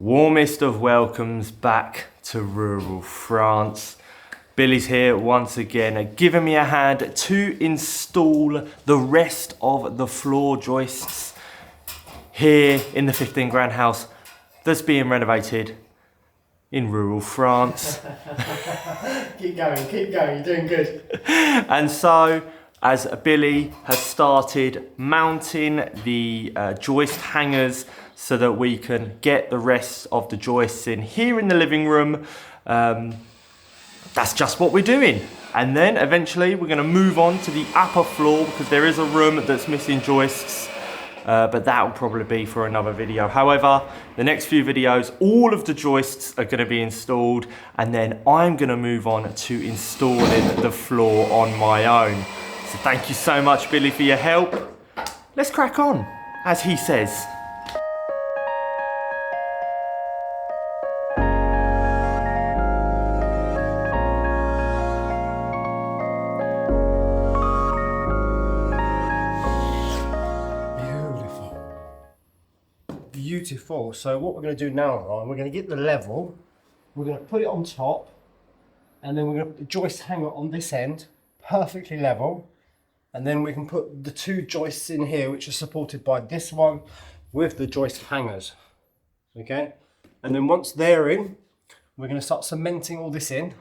Warmest of welcomes back to rural France. Billy's here once again, giving me a hand to install the rest of the floor joists here in the 15 grand house that's being renovated in rural France. Keep going, you're doing good. And so, as Billy has started mounting the joist hangers so that we can get the rest of the joists in here in the living room, that's just what we're doing. And then eventually we're going to move on to the upper floor because there is a room that's missing joists, but that will probably be for another video. However, the next few videos, all of the joists are going to be installed, and then I'm going to move on to installing the floor on my own. So thank you so much, Billy, for your help. Let's crack on, as he says. Beautiful. So what we're going to do now, Ryan, we're going to get the level, we're going to put it on top, and then we're going to put the joist hanger on this end, perfectly level, and then we can put the two joists in here which are supported by this one with the joist hangers. Okay, and then once they're in, we're going to start cementing all this in,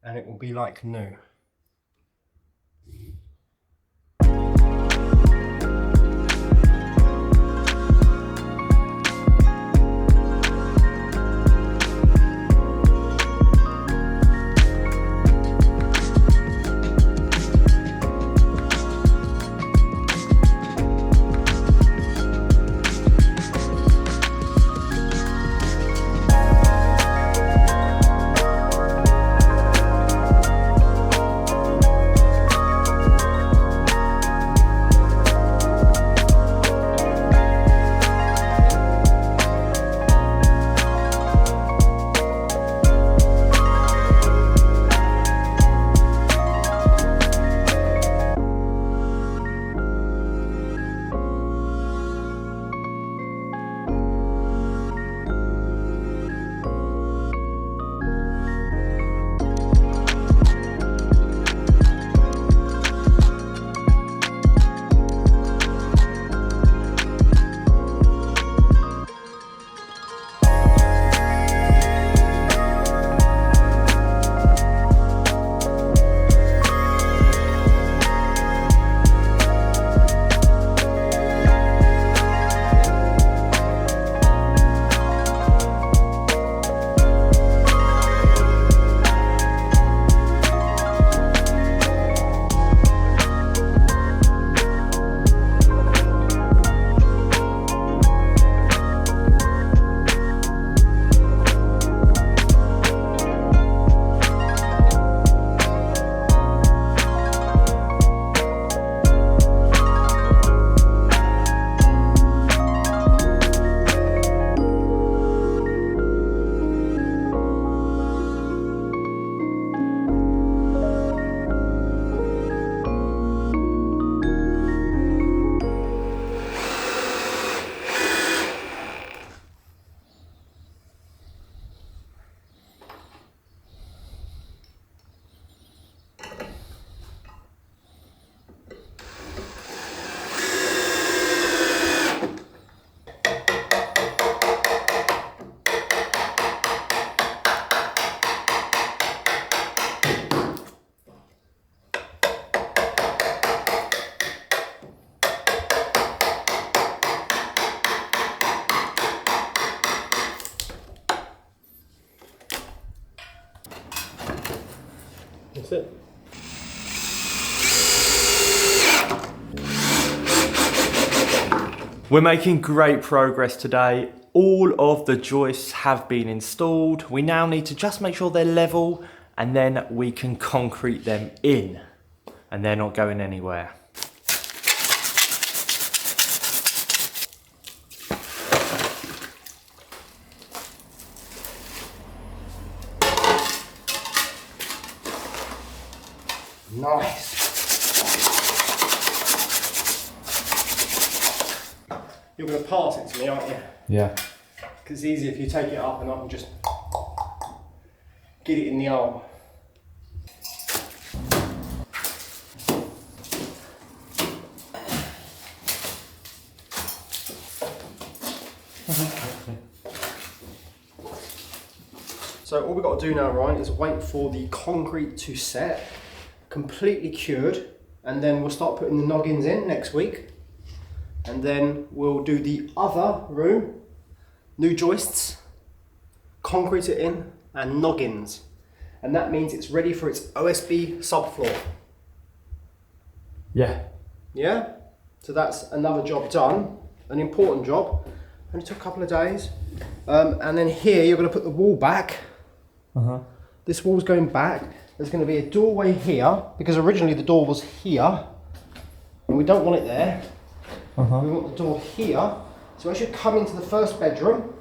and it will be like new. That's it. We're making great progress today. All of the joists have been installed. We now need to just make sure they're level, and then we can concrete them in, and they're not going anywhere. Nice. You're going to pass it to me, aren't you? Yeah. Because it's easier if you take it up and I can just get it in the arm. So all we've got to do now, Ryan, is wait for the concrete to set, completely cured, and then we'll start putting the noggins in next week. And then we'll do the other room, new joists, concrete it in, and noggins. And that means it's ready for its OSB subfloor. Yeah. Yeah? So that's another job done, an important job. Only took a couple of days. And then here you're going to put the wall back. This wall's going back. There's going to be a doorway here, because originally the door was here, and we don't want it there. We want the door here. So as you come into the first bedroom,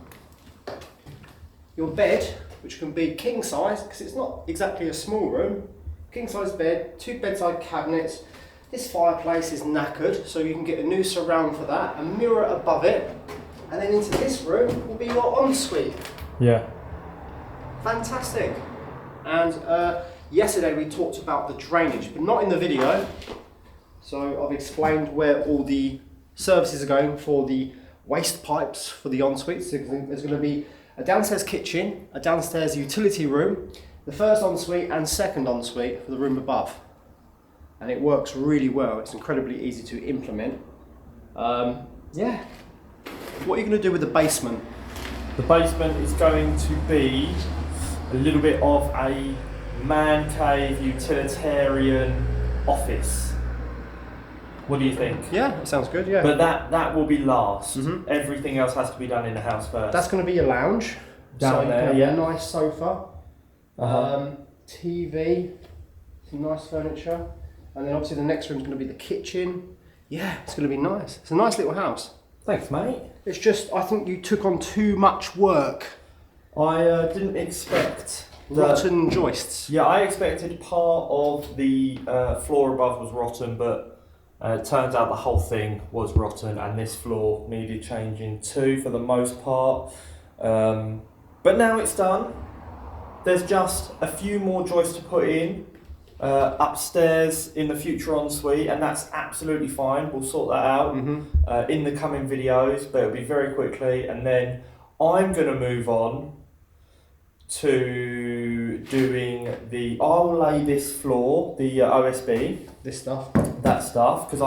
your bed, which can be king size, because it's not exactly a small room, king size bed, 2 bedside cabinets. This fireplace is knackered, so you can get a new surround for that, a mirror above it, and then into this room will be your ensuite. Yeah. Fantastic. And yesterday we talked about the drainage, but not in the video. So I've explained where all the services are going for the waste pipes for the ensuites. There's going to be a downstairs kitchen, a downstairs utility room, the first ensuite and second ensuite for the room above. And it works really well. It's incredibly easy to implement. Yeah. What are you going to do with the basement? The basement is going to be a little bit of a man cave, utilitarian office. What do you think? Yeah, it sounds good, yeah. But that will be last. Everything else has to be done in the house first. That's going to be your lounge. Down there, you yeah. can have a nice sofa, TV, some nice furniture, and then obviously the next room's going to be the kitchen. Yeah, it's going to be nice. It's a nice little house. Thanks, mate. It's just, I think you took on too much work. I didn't expect rotten joists. Yeah, I expected part of the floor above was rotten, but it turns out the whole thing was rotten, and this floor needed changing too for the most part. But now it's done. There's just a few more joists to put in upstairs in the future ensuite, and that's absolutely fine. We'll sort that out in the coming videos, but it'll be very quickly. And then I'm going to move on to doing I'll lay this floor, the OSB. This stuff. That stuff, because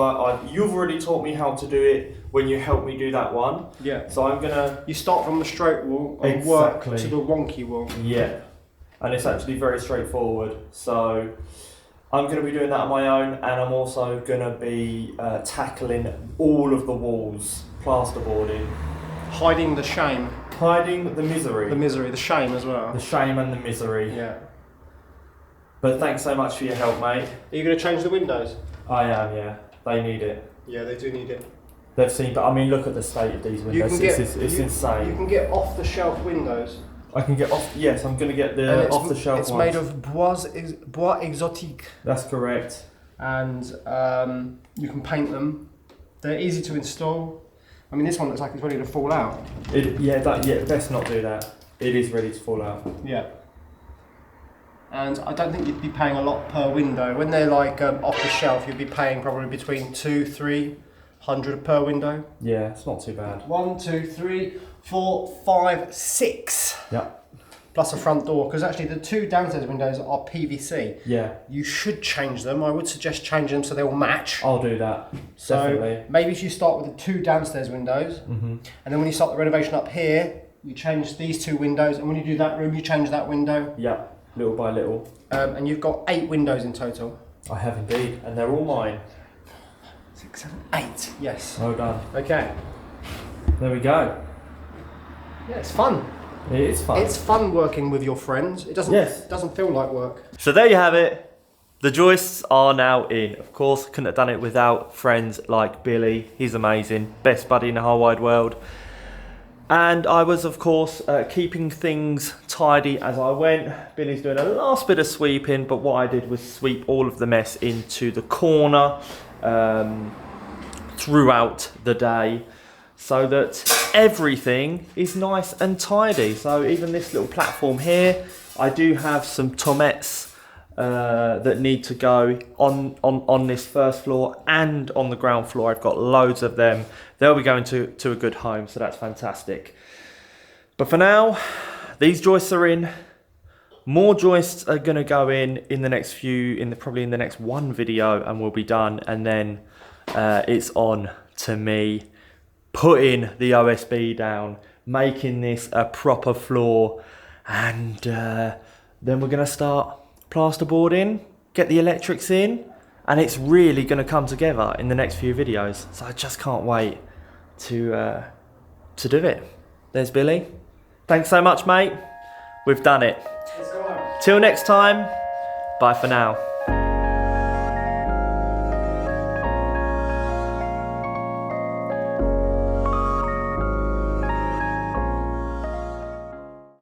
you've already taught me how to do it when you helped me do that one. Yeah. So I'm gonna... You start from the straight wall and Exactly. work to the wonky wall. Yeah. And it's actually very straightforward. So I'm going to be doing that on my own, and I'm also going to be tackling all of the walls, plasterboarding. Hiding the shame. Hiding the misery. The misery, the shame as well. The shame and the misery. Yeah. But thanks so much for your help, mate. Are you going to change the windows? I am, yeah. They need it. Yeah, they do need it. They've seen, but I mean, look at the state of these windows. It's insane. You can get off-the-shelf windows. I can get off. Yes, I'm going to get the off-the-shelf ones. It's made of bois exotique. That's correct. And you can paint them. They're easy to install. I mean, this one looks like it's ready to fall out. Best not do that. It is ready to fall out. Yeah. And I don't think you'd be paying a lot per window. When they're like off the shelf, you'd be paying probably between 200-300 per window. Yeah, it's not too bad. 1, 2, 3, 4, 5, 6. Yeah. Plus a front door, because actually the 2 downstairs windows are PVC. Yeah. You should change them. I would suggest changing them so they will match. I'll do that. So definitely. maybe if you start with the 2 downstairs windows, and then when you start the renovation up here, you change these 2 windows, and when you do that room, you change that window. Yeah, little by little. And you've got 8 windows in total. I have indeed, and they're all mine. 6, 7, 8. Yes. Well done. Okay. There we go. Yeah, it's fun. It is fun. It's fun working with your friends. It doesn't feel like work. So there you have it. The joists are now in. Of course, couldn't have done it without friends like Billy. He's amazing. Best buddy in the whole wide world. And I was, of course, keeping things tidy as I went. Billy's doing a last bit of sweeping, but what I did was sweep all of the mess into the corner throughout the day. so that everything is nice and tidy. So even this little platform here, I do have some tomettes that need to go on this first floor and on the ground floor. I've got loads of them. They'll be going to a good home, so that's fantastic. But for now, these joists are in. More joists are gonna go in the next few, probably in the next one video, and we'll be done. And then it's on to me putting the OSB down, making this a proper floor, and then we're gonna start plasterboarding, get the electrics in, and it's really gonna come together in the next few videos. So I just can't wait to do it. There's Billy. Thanks so much, mate. We've done it. Till next time, bye for now.